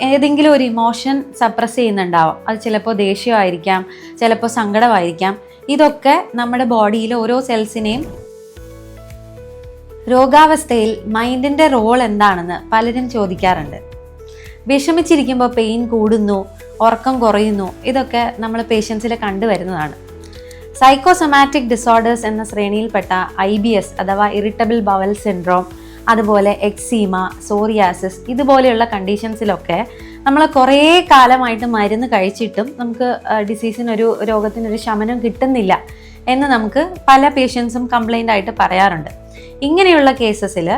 ഏതെങ്കിലും ഒരു emotion suppress ചെയ്യുന്നുണ്ടാവാം. അത് ചിലപ്പോൾ ദേഷ്യമായിരിക്കാം, ചിലപ്പോൾ സങ്കടമായിരിക്കാം. ഇതൊക്കെ നമ്മുടെ ബോഡിയിലെ ഓരോ സെൽസിനെയും രോഗാവസ്ഥയിൽ മൈൻഡിൻ്റെ റോൾ എന്താണെന്ന് പലരും ചോദിക്കാറുണ്ട്. വിഷമിച്ചിരിക്കുമ്പോൾ പെയിൻ കൂടുന്നു, ഉറക്കം കുറയുന്നു, ഇതൊക്കെ നമ്മൾ പേഷ്യൻസിൽ കണ്ടുവരുന്നതാണ്. സൈക്കോസൊമാറ്റിക് ഡിസോർഡേഴ്സ് എന്ന ശ്രേണിയിൽപ്പെട്ട IBS അഥവാ ഇറിറ്റബിൾ ബവൽ സിൻഡ്രോം, അതുപോലെ എക്സീമ, സോറിയാസിസ് ഇതുപോലെയുള്ള കണ്ടീഷൻസിലൊക്കെ നമ്മൾ കുറേ കാലമായിട്ട് മരുന്ന് കഴിച്ചിട്ടും നമുക്ക് രോഗത്തിനൊരു ശമനം കിട്ടുന്നില്ല എന്ന് നമുക്ക് പല പേഷ്യൻസും കംപ്ലൈൻ്റ് ആയിട്ട് പറയാറുണ്ട്. ഇങ്ങനെയുള്ള കേസസിൽ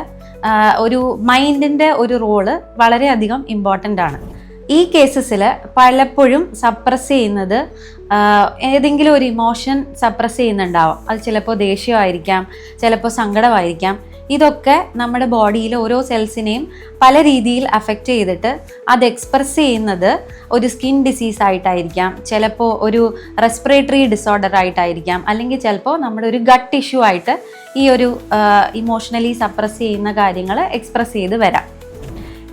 ഒരു മൈൻഡിൻ്റെ ഒരു റോള് വളരെയധികം ഇമ്പോർട്ടൻ്റ് ആണ്. ഈ കേസസിൽ പലപ്പോഴും സപ്രസ് ചെയ്യുന്നത് ഏതെങ്കിലും ഒരു ഇമോഷൻ സപ്രസ് ചെയ്യുന്നുണ്ടാവാം. അത് ചിലപ്പോൾ ദേഷ്യമായിരിക്കാം, ചിലപ്പോൾ സങ്കടമായിരിക്കാം. ഇതൊക്കെ നമ്മുടെ ബോഡിയിലെ ഓരോ സെൽസിനെയും പല രീതിയിൽ അഫക്റ്റ് ചെയ്തിട്ട് അത് എക്സ്പ്രസ് ചെയ്യുന്നത് ഒരു സ്കിൻ ഡിസീസ് ആയിട്ടായിരിക്കാം, ചിലപ്പോൾ ഒരു റെസ്പിറേറ്ററി ഡിസോർഡർ ആയിട്ടായിരിക്കാം, അല്ലെങ്കിൽ ചിലപ്പോൾ നമ്മുടെ ഒരു ഗട്ട് ഇഷ്യൂ ആയിട്ട് ഈ ഒരു ഇമോഷണലി സപ്രസ് ചെയ്യുന്ന കാര്യങ്ങൾ എക്സ്പ്രസ് ചെയ്ത് വരാം.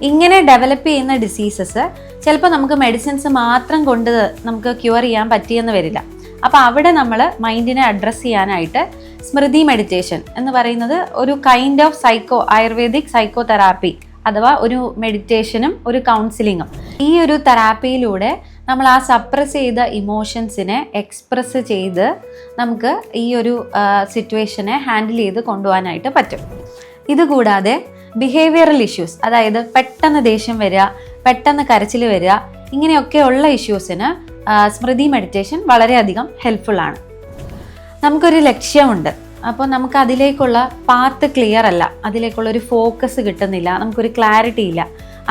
ഇങ്ങനെ ഡെവലപ്പ് ചെയ്യുന്ന ഡിസീസസ് ചിലപ്പോൾ നമുക്ക് മെഡിസിൻസ് മാത്രം കൊണ്ട് നമുക്ക് ക്യൂർ ചെയ്യാൻ പറ്റിയെന്ന് വരില്ല. അപ്പോൾ അവിടെ നമ്മൾ മൈൻഡിനെ അഡ്രസ്സ് ചെയ്യാനായിട്ട് സ്മൃതി മെഡിറ്റേഷൻ എന്ന് പറയുന്നത് ഒരു kind of ayurvedic psycho therapy അഥവാ ഒരു മെഡിറ്റേഷനും ഒരു കൗൺസിലിങ്ങും. ഈ ഒരു തെറാപ്പിയിലൂടെ നമ്മൾ ആ സപ്രസ് ചെയ്ത ഇമോഷൻസിനെ എക്സ്പ്രസ് ചെയ്ത് നമുക്ക് ഈ ഒരു സിറ്റുവേഷനെ ഹാൻഡിൽ ചെയ്ത് കൊണ്ടുപോകാനായിട്ട് പറ്റും. ഇതുകൂടാതെ ബിഹേവിയറൽ ഇഷ്യൂസ്, അതായത് പെട്ടെന്ന് ദേഷ്യം വരിക, പെട്ടെന്ന് കരച്ചിൽ വരിക, ഇങ്ങനെയൊക്കെയുള്ള ഇഷ്യൂസിന് സ്മൃതി മെഡിറ്റേഷൻ വളരെയധികം ഹെൽപ്ഫുള്ളാണ്. നമുക്കൊരു ലക്ഷ്യമുണ്ട്, അപ്പോൾ നമുക്ക് അതിലേക്കുള്ള പാത്ത് ക്ലിയർ അല്ല, അതിലേക്കുള്ളൊരു ഫോക്കസ് കിട്ടുന്നില്ല, നമുക്കൊരു ക്ലാരിറ്റി ഇല്ല.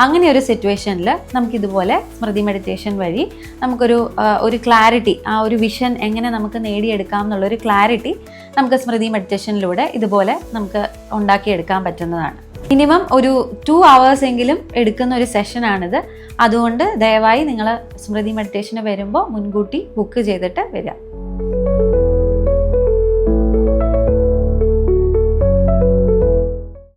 അങ്ങനെ ഒരു സിറ്റുവേഷനിൽ നമുക്കിതുപോലെ സ്മൃതി മെഡിറ്റേഷൻ വഴി നമുക്കൊരു ക്ലാരിറ്റി, ആ ഒരു വിഷൻ എങ്ങനെ നമുക്ക് നേടിയെടുക്കാം എന്നുള്ളൊരു ക്ലാരിറ്റി നമുക്ക് സ്മൃതി മെഡിറ്റേഷനിലൂടെ ഇതുപോലെ നമുക്ക് ഉണ്ടാക്കിയെടുക്കാൻ പറ്റുന്നതാണ്. മിനിമം ഒരു 2 hours എങ്കിലും എടുക്കുന്ന ഒരു സെഷനാണിത്. അതുകൊണ്ട് ദയവായി നിങ്ങൾ സ്മൃതി മെഡിറ്റേഷന് വരുമ്പോൾ മുൻകൂട്ടി ബുക്ക് ചെയ്തിട്ട് വരിക.